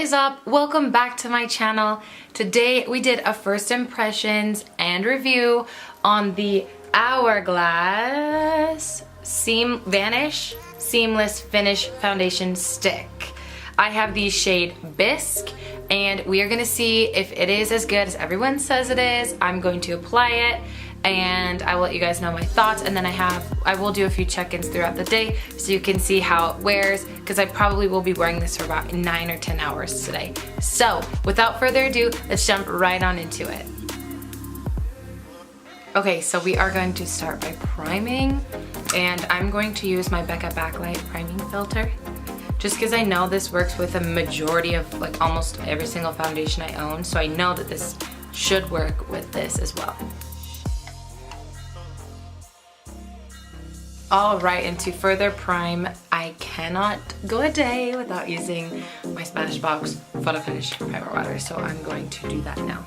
is up? Welcome back to my channel. Today we did a first impressions and review on the Hourglass Vanish Seamless Finish Foundation Stick. I have the shade Bisque and we are gonna see if it is as good as everyone says it is. I'm going to apply it and I will let you guys know my thoughts, and then I will do a few check-ins throughout the day so you can see how it wears, because I probably will be wearing this for about 9 or 10 hours today. So without further ado, let's jump right on into it. Okay, so we are going to start by priming, and I'm going to use my Becca Backlight priming filter just because I know this works with a majority of like almost every single foundation I own, so I know that this should work with this as well. Alright, and to further prime, I cannot go a day without using my Smashbox Photo Finish Primer Water, so I'm going to do that now.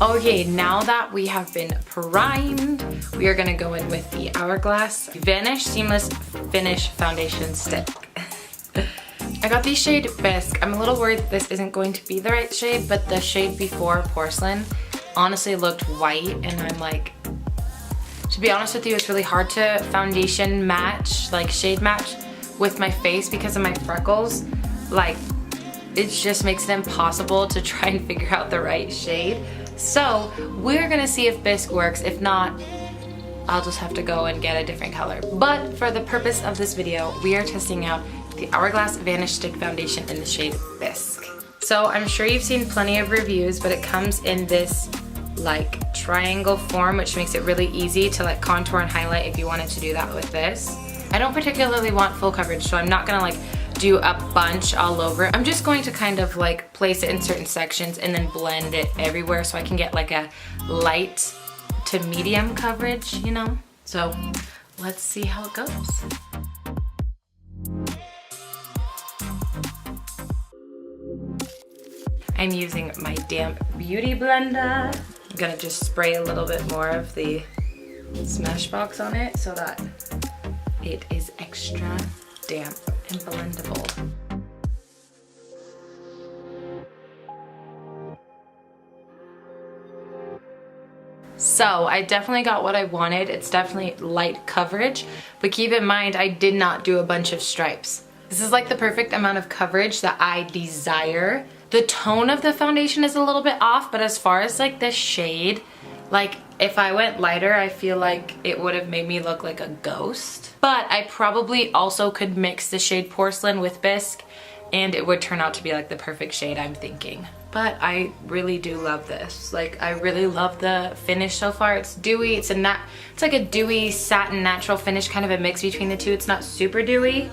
Okay, now that we have been primed, we are going to go in with the Hourglass Vanish Seamless Finish Foundation Stick. I got the shade Bisque. I'm a little worried that this isn't going to be the right shade, but the shade before, Porcelain, honestly looked white, and I'm like, to be honest with you, it's really hard to foundation match, like shade match with my face because of my freckles. Like, it just makes it impossible to try and figure out the right shade. So we're gonna see if Bisque works. If not, I'll just have to go and get a different color. But for the purpose of this video, we are testing out the Hourglass Vanish Stick Foundation in the shade Bisque. So I'm sure you've seen plenty of reviews, but it comes in this like triangle form, which makes it really easy to like contour and highlight if you wanted to do that with this. I don't particularly want full coverage, so I'm not gonna like do a bunch all over. I'm just going to kind of like place it in certain sections and then blend it everywhere so I can get like a light to medium coverage, you know? So let's see how it goes. I'm using my damp beauty blender. I'm gonna just spray a little bit more of the Smashbox on it so that it is extra damp and blendable. So I definitely got what I wanted. It's definitely light coverage, but keep in mind I did not do a bunch of stripes. This is like the perfect amount of coverage that I desire. The tone of the foundation is a little bit off, but as far as like the shade, like if I went lighter, I feel like it would have made me look like a ghost. But I probably also could mix the shade Porcelain with Bisque and it would turn out to be like the perfect shade I'm thinking. But I really do love this. Like, I really love the finish so far. It's dewy, it's like a dewy satin natural finish, kind of a mix between the two. It's not super dewy,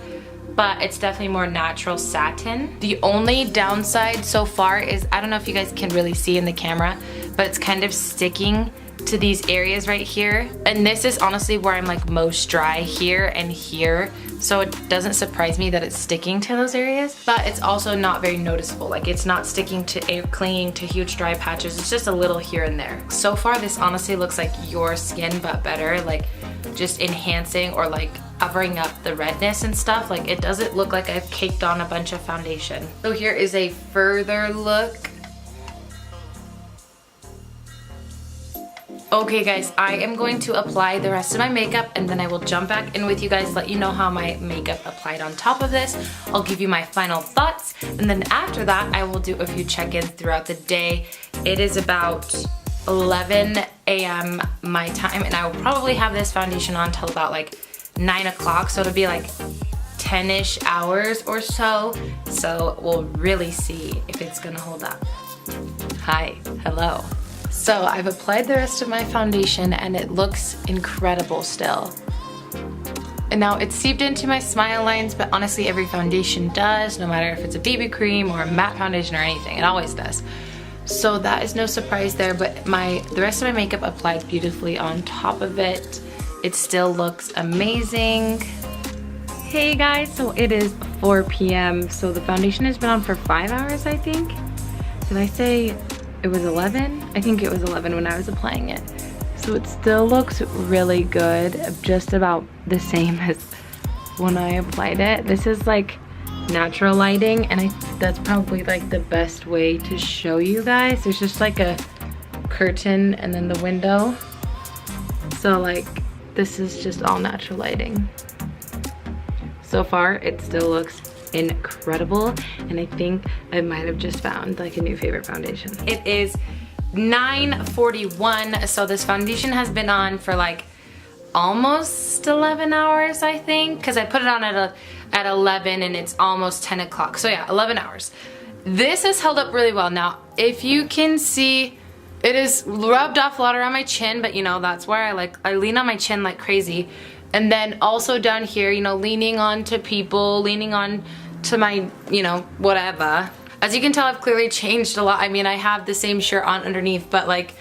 but it's definitely more natural satin. The only downside so far is, I don't know if you guys can really see in the camera, but it's kind of sticking to these areas right here. And this is honestly where I'm like most dry, here and here. So it doesn't surprise me that it's sticking to those areas, but it's also not very noticeable. Like, it's not sticking to clinging to huge dry patches. It's just a little here and there. So far, this honestly looks like your skin, but better, like just enhancing or like covering up the redness and stuff. Like, it doesn't look like I've caked on a bunch of foundation. So here is a further look. Okay guys, I am going to apply the rest of my makeup and then I will jump back in with you guys, let you know how my makeup applied on top of this. I'll give you my final thoughts, and then after that I will do a few check-ins throughout the day. It is about 11 a.m. my time, and I will probably have this foundation on till about like 9 o'clock, so it'll be like 10-ish hours or so. So we'll really see if it's gonna hold up. Hi, hello. So I've applied the rest of my foundation and it looks incredible still. And now it's seeped into my smile lines, but honestly every foundation does, no matter if it's a BB cream or a matte foundation or anything, it always does. So that is no surprise there, but the rest of my makeup applied beautifully on top of it. It still looks amazing. Hey guys, so it is 4 p.m. So the foundation has been on for 5 hours, I think. Did I say it was 11? I think it was 11 when I was applying it. So it still looks really good, just about the same as when I applied it. This is like natural lighting, and that's probably like the best way to show you guys. There's just like a curtain and then the window. So like this is just all natural lighting. So far it still looks incredible, and I think I might have just found like a new favorite foundation. It is 9:41, so this foundation has been on for like almost 11 hours, I think, because I put it on at 11 and it's almost 10 o'clock. So yeah, 11 hours. This has held up really well. Now, if you can see, it is rubbed off a lot around my chin, but you know, that's where I lean on my chin like crazy. And then also down here, you know, leaning on to people, leaning on to my, you know, whatever. As you can tell, I've clearly changed a lot. I mean, I have the same shirt on underneath, but like,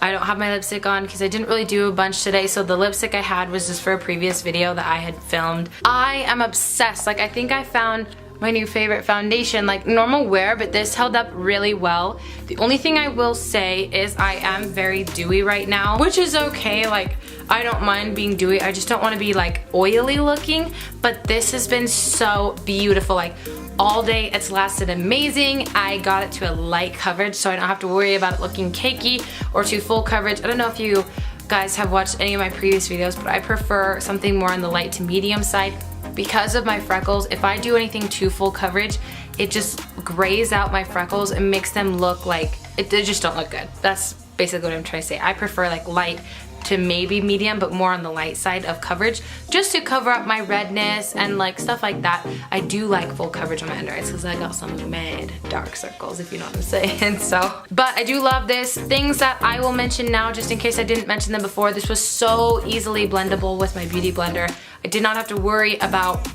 I don't have my lipstick on because I didn't really do a bunch today, so the lipstick I had was just for a previous video that I had filmed. I am obsessed. Like, I think I found my new favorite foundation, like normal wear, but this held up really well. The only thing I will say is I am very dewy right now, which is okay. Like, I don't mind being dewy. I just don't want to be like oily looking, but this has been so beautiful. Like, all day it's lasted amazing. I got it to a light coverage, so I don't have to worry about it looking cakey or too full coverage. I don't know if you guys have watched any of my previous videos, but I prefer something more on the light to medium side. Because of my freckles, if I do anything too full coverage, it just grays out my freckles and makes them look like, they just don't look good. That's basically what I'm trying to say. I prefer like light to maybe medium, but more on the light side of coverage, just to cover up my redness and like stuff like that. I do like full coverage on my under eyes because I got some mad dark circles, if you know what I'm saying. So, but I do love this. Things that I will mention now, just in case I didn't mention them before, this was so easily blendable with my beauty blender. I did not have to worry about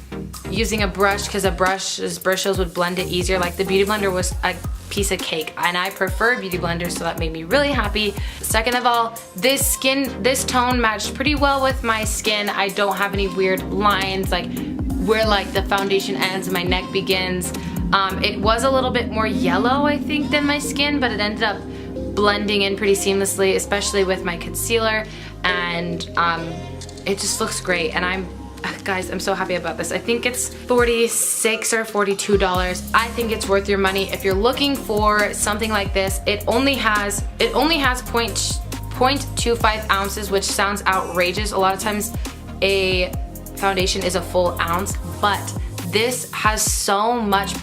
using a brush because brushes would blend it easier. Like, the beauty blender was a piece of cake, and I prefer beauty blenders, so that made me really happy. Second of all, this tone matched pretty well with my skin. I don't have any weird lines like where like the foundation ends and my neck begins. It was a little bit more yellow, I think, than my skin, but it ended up blending in pretty seamlessly, especially with my concealer, and it just looks great. And guys, I'm so happy about this. I think it's $46 or $42. I think it's worth your money. If you're looking for something like this, it only has 0.25 ounces, which sounds outrageous. A lot of times a foundation is a full ounce, but this has so much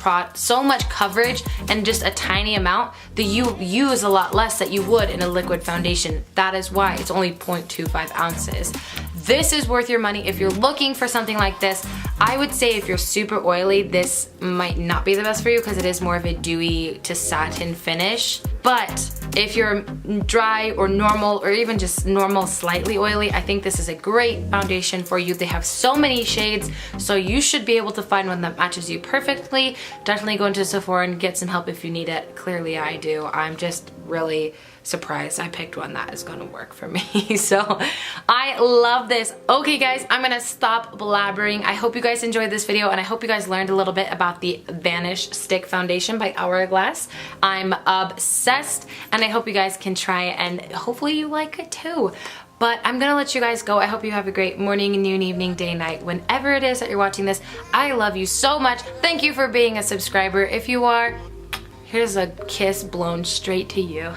coverage and just a tiny amount that you use a lot less that you would in a liquid foundation. That is why it's only 0.25 ounces. This is worth your money if you're looking for something like this. I would say if you're super oily, this might not be the best for you because it is more of a dewy to satin finish. But if you're dry or normal, or even just normal slightly oily, I think this is a great foundation for you. They have so many shades, so you should be able to find one that matches you perfectly. Definitely go into Sephora and get some help if you need it. Clearly I do. I'm just really surprised I picked one that is gonna work for me. So I love this. Okay guys, I'm gonna stop blabbering. I hope you guys enjoyed this video, and I hope you guys learned a little bit about the Vanish Stick Foundation by Hourglass. I'm obsessed, and I hope you guys can try it, and hopefully you like it too. But I'm gonna let you guys go. I hope you have a great morning, noon, evening, day, night, whenever it is that you're watching this. I love you so much. Thank you for being a subscriber. If you are, here's a kiss blown straight to you.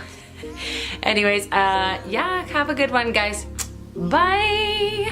Anyways, yeah, have a good one, guys. Bye!